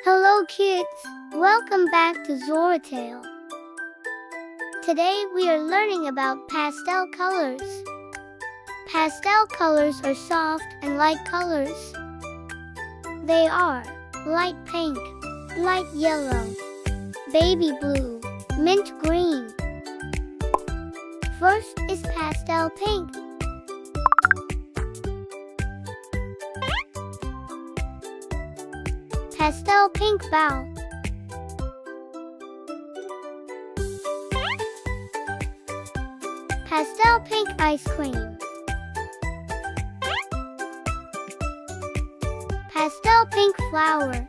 Hello kids, welcome back to Xoratales. Today we are learning about pastel colors. Pastel colors are soft and light colors. They are light pink, light yellow, baby blue, mint green. First is pastel pink. Pastel pink bowl. Pastel pink ice cream. Pastel pink flower.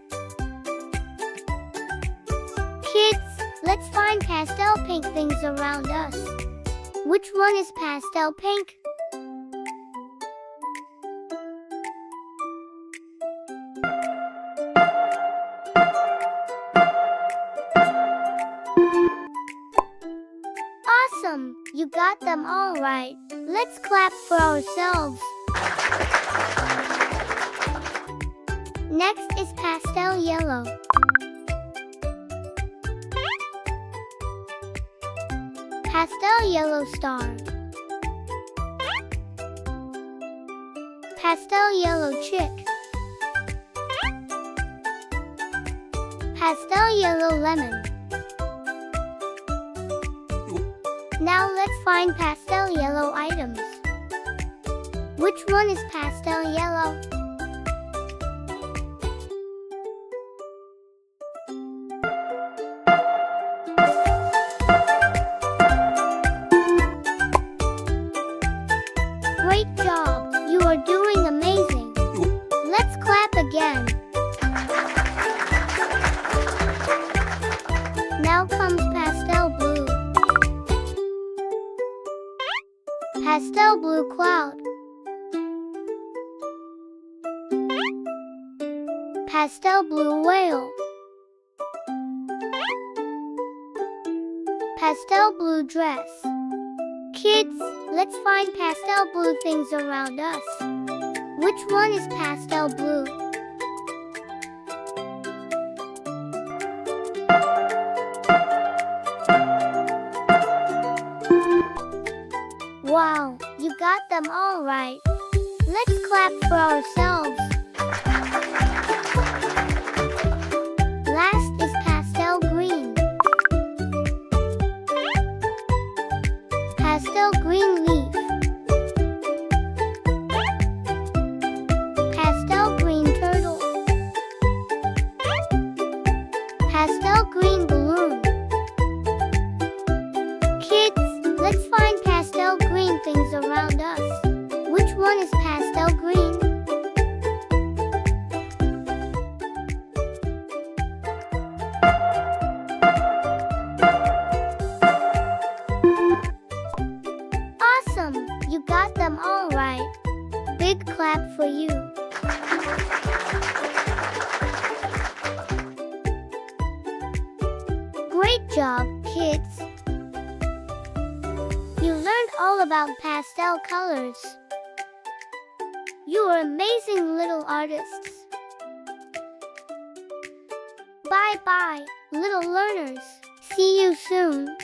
Kids, let's find pastel pink things around us. Which one is pastel pink? Awesome! You got them all right. Let's clap for ourselves. Next is pastel yellow. Pastel yellow star. Pastel yellow chick. Pastel yellow lemon. Now let's find pastel yellow items. Which one is pastel yellow? Great job! You are doing amazing. Let's clap again. Now comes pastel blue. Pastel blue cloud. Pastel blue whale. Pastel blue dress. Kids, let's find pastel blue things around us. Which one is pastel blue? Wow, you got them all right. Let's clap for ourselves. Last is pastel green. Pastel green leaf. Pastel green turtle. Pastel green balloon. Kids, let's find pastel green things around us. Which one is pastel green? Awesome! You got them all right. Big clap for you. Great job, kids. You learned all about pastel colors. You are amazing little artists. Bye-bye, little learners. See you soon.